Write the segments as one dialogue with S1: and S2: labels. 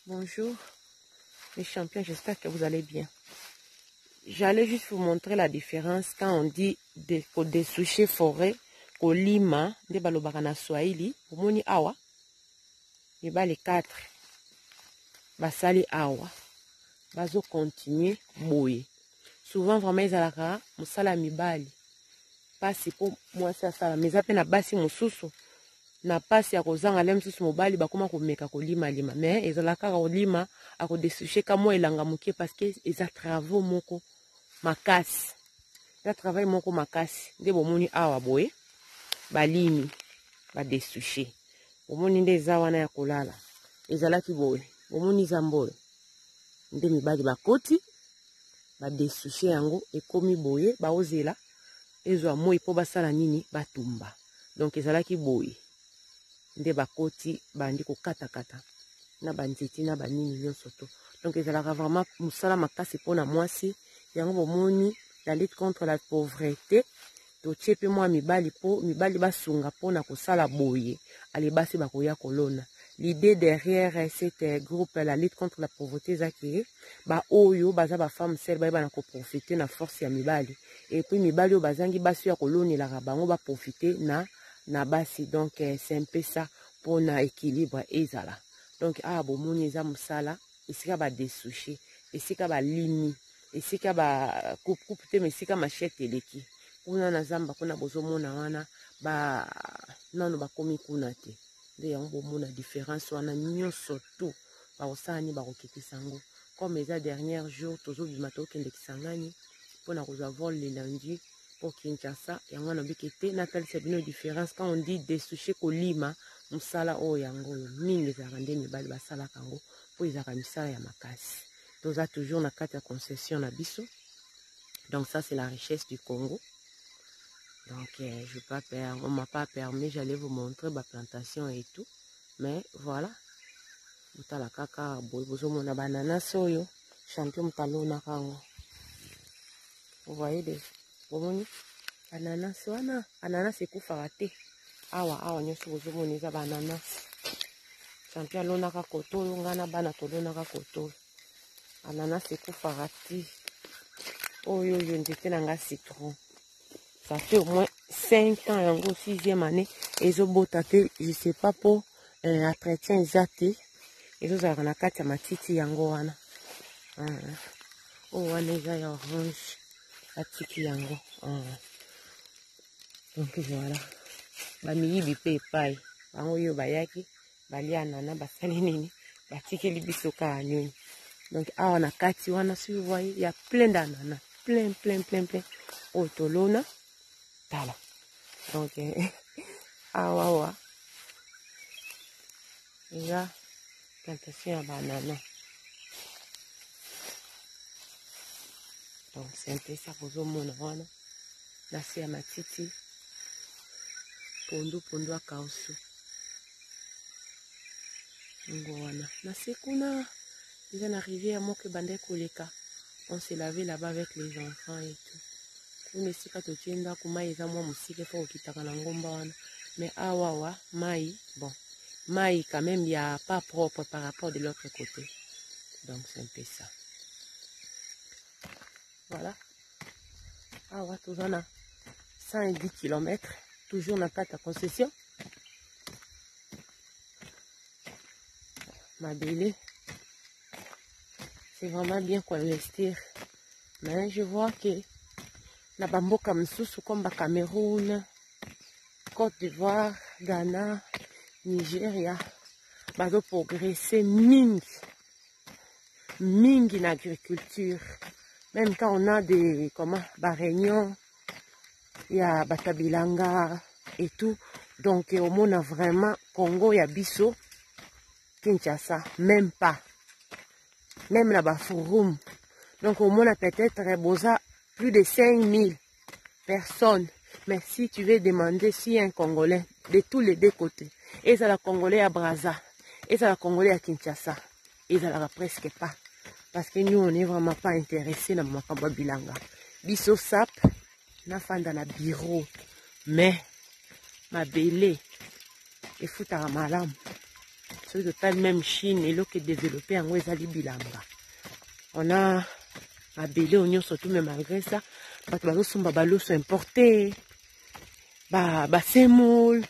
S1: Bonjour les champions, j'espère que vous allez bien. J'allais juste vous montrer la différence quand on dit des sushis forêt, kolima, de balobaka na Swahili, omoni awa, mibali 4, basali awa, bazo continuer boye. Souvent vraiment ezalaka musala mibali. Pasi po mwasi asala, meza pe na basi mususu. Na pasi ya kozanga le msusu mobali bakoma komeka kolima lima mais ezalaka kolima akodesuche kamo elanga mokie parce que eza travaux moko makasi eza travail moko makasi nde bomoni awa boye balimi badesuche bomoni nde eza wana ya kolala ezalaki boye bomoni zamboyo nde mibali bakoti badesuche yango ekomi boye baozela ezwa moi po basala nini batumba donc ezalaki boye nde bakoti bandi kokata-kata na banzeti na banini nyonso to donc ezalaka vraiment musala makasi mpona mwasi yango bomoni la lutte contre la pauvreté totie pe mwa mibali po mibali basunga mpona kosala boye ale basi bakoya kolona. L'idée derrière cet groupe la lutte contre la pauvreté ezaki ba oyo baza ba femme seule ba na ko profiter na force ya mibali et puis mibali o bazangi basi ya kolonelaka bango ba profiter na basi donc c'est un peu ça pour na équilibre ezala donc bomoni eza musala esika ba desushi esika ba limi esika ba coupe te esika machette eleki kuna na zamba kuna bozomona wana ba nano bakomi kuna te nde yango bomona différence wana nyonso tu baosani bakokitisa yango comme eza dernier jour tozobima tokende Kisangani mpona kozwa vol le lundi pour Kinshasa yango nabiki te natalisa bino différence quand on dit desuche kolima musala oyo yango oyo mingi ezalaka nde mibali basalaka yango po ezalaka misala ya makasi toza toujours na kati ya concession na biso donc ça c'est la richesse du Congo donc on m'a pas permis j'allais vous montrer ma plantation et tout mais voilà mutala kaka boy bozomona bananas oyo champion mutalona kango vous voyez des bomoni ananas wana ananas ekufaka te awa nyonso bozomona eza bananas champion alonaka koto oyo ngana bana tolonaka koto ananas ekufaka te oyo nzete na nga citron ça fait au moins 5 ans yango 6e année ezobota te je sais pas po entretien eza te ezozalaka na kati ya matiti yango wana oyo wana eza ya orange atiki yango donc voilà bamiyibi pe epai bango oyo bayaki balia nana basali nini batikeli biso kaka nyonyi donc awa na kati wana si vous voyez ya plein d'ananas plein oyo tolona tala donc awawa eza plantation ya banana donc c'est un peu ça bozomona wana na se ya matiti pondu akausu ngo wana na se kuna eza na rivière moko ebandai koleka on se lavait là-bas avec les enfants et tout kuna esika totie ndako mai eza mwa mosika fo kokitaka na ngomba wana mais awawa mai bon mai quand même y a pas propre par rapport de l'autre côté donc c'est un peu ça voilà awa toza na 110 km toujours na kati ya concession mabele c'est vraiment bien qu'on investir mais je vois que na bamboka misusu comme ba Cameroun, Côte d'Ivoire, Ghana, Nigeria bazo progresser mingi na agriculture même quand on a des réunions il y a Batabilanga et tout donc au monde vraiment Congo ya biso Kinshasa même pas même la Baforum donc au monde peut-être boza plus de 5000 personnes mais si tu veux demander si un Congolais de tous les deux côtés et ça la Congolais à Brazza et ça la Congolais à Kinshasa et ça la presque pas parce que nous on n'est vraiment pas intéressés dans Makamba Bilanga biso sap na fanda na bureau mais ma belé et foutara malam ce total même Chine et l'autre développé en Wezali Bilanga. On a abélé oignon surtout, mais malgré ça, balo sont importés, semoule,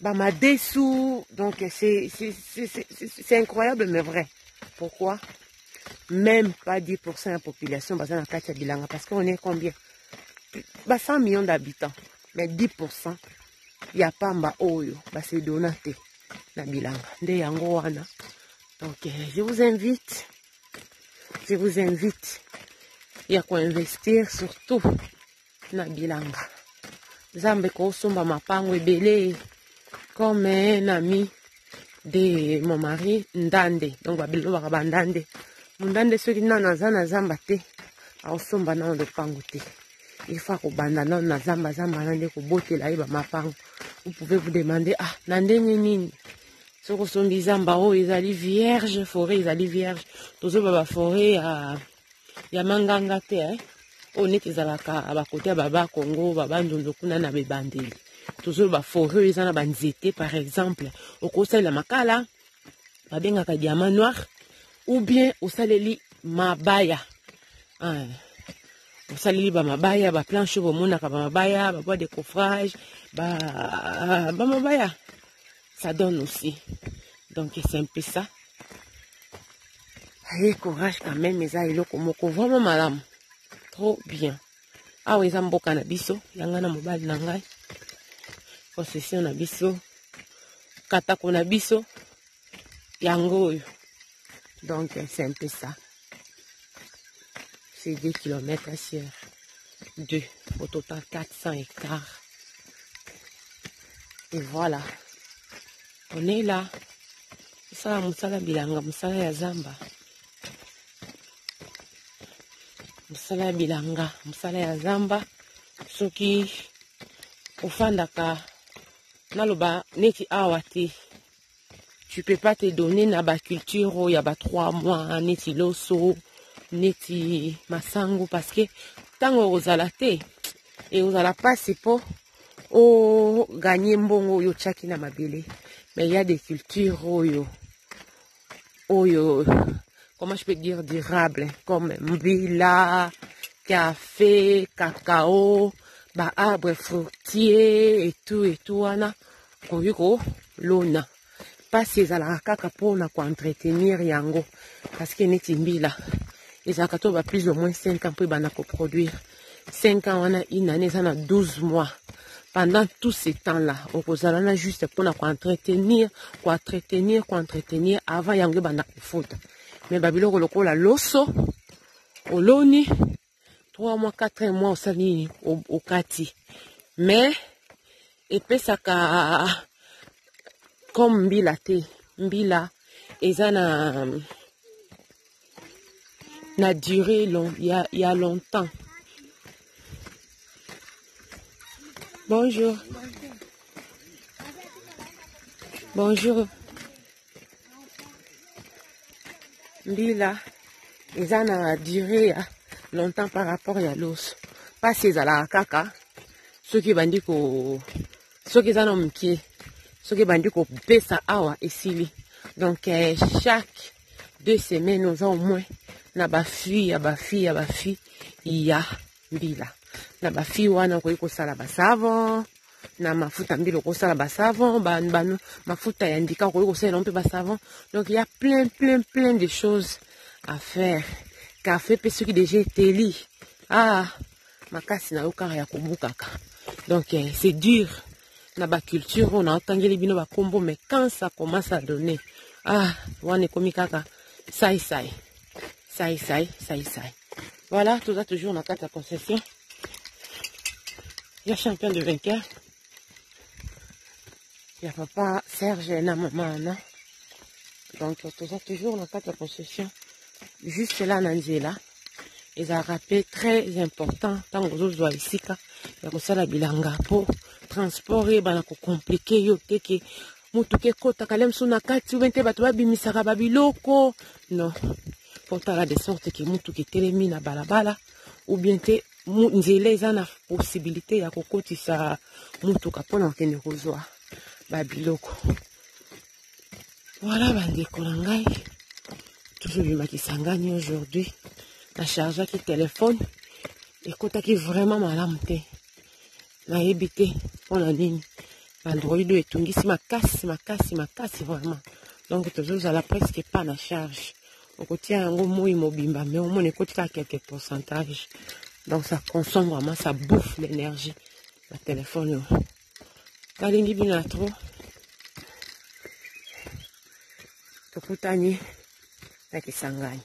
S1: madessou. Donc c'est incroyable mais vrai. Pourquoi? Même pas 10% de la population basée dans la Bilanga, parce qu'on est combien? 100 millions d'habitants, mais 10%, il n'y a pas de oyo, c'est donaté na Bilanga. Donc je vous invite, il y a quoi investir surtout na Bilanga. Zambe ko somba mapango ebele comme un ami de mon mari Ndande, donc babilo baka Ndande. Ndande soki na zamba te, ausomba na de pangote. Il faut que bandana na zamba nande ko bote la iba mapango. Vous pouvez vous demander nande nini. Soko sombi zamba ezali vierge, forêt ezali vierge. Tozo baba forêt ya manganga te on est ezalaka abakote baba Congo baba ndondo kuna na bebandeli. Tozo ba forêt ezana banzete par exemple, okosa la makala babengaka diamant noir. Ou bien au saleli mabaya. Au saleli mabaya, planche au monaka mabaya, bois de coffrage, mabaya. Ça donne aussi. Donc c'est un peu ça. Allez, courage quand même, mais ça il est vraiment madame. Trop bien. Ah oui, zambo canabiso, yangana mobile nangai. Possession na biso. Katako na biso. Yango. Donc, c'est un peu ça. C'est 2 km sur 2. Au total, 400 hectares. Et voilà. On est là. Ça, Moussala Bilanga, Moussala Yazamba. Moussala Bilanga, Moussala Yazamba. Ce qui, au fandaka, naloba, neti awati. Tu peux pas te donner na ba culture, il y a 3 mois, neti loso, neti masango, parce que tant aux alaté, et aux pas c'est pour gagner mbongo yo chaki na mabele. Mais il y a des cultures comment je peux dire durables, comme mbila, café, cacao, arbre fruitier, et tout, wana, koyuko, lona. Pas ces alakaka pour entretenir yango parce que neti mbila les akato va plus ou moins 5 ans pour banako produire 5 ans on a une année ça a 12 mois pendant tout ce temps là on kozalana juste pour entretenir avant yango banako foot mais babilo lokola loso oloni 3 mois 4 mois osali au kati mais epesaka comme mbila te mbila eza na duré long il y a longtemps. Bonjour. Mbila eza na duré longtemps par rapport à l'os. Pas ces ala kaka ceux qui bandi ko ceux qui en ont qui ce qui bandi ko pesa awa esili. Donc chaque 2 semaines nous avons au moins na ba fille il y a mbila na ba fille wana ko sala ba savon na mafuta mbilo ko sala ba savon banu mafuta ya ndika ko sala on peut ba savon. Donc il y a plein de choses à faire. Café pe ceux qui déjà teli makasi na okara ya kobukaka. Donc c'est dur. Na ba culture on a entendu les bino ba combo mais quand ça commence à donner wane komi kaka sai. Voilà, tout ça toujours dans la concession. Il y a champion de vainqueur. Il y a papa Serge et maman Anna. Donc tout ça toujours dans la concession. Juste là Nanzela. Ils ont rappelé très important tant que vous voyez ici il y a la bilanga pour transporter banako compliqué yo teke mutuke kota kalem suna kati ubente batu babimisaka babiloko non pour tala de sorte que mutuke telemi na balabala ou bien te nzela eza na possibilité ya kokotisa mutuka pona kende kozwa babiloko. Voilà, bandeko na ngai. Toujours du Makisangani aujourd'hui. La charge qui téléphone. Écoute, qui vraiment malade. Na évité. On a dit. Android et tout. Ici, ma casse vraiment. Donc, toujours à la presque pas la charge. Au côté, un gros mot immobile. Mais au moins, on écoute à quelques pourcentages. Donc, ça consomme vraiment, ça bouffe l'énergie. Le téléphone. Kalingi bina trop. Tokutani Makisangani.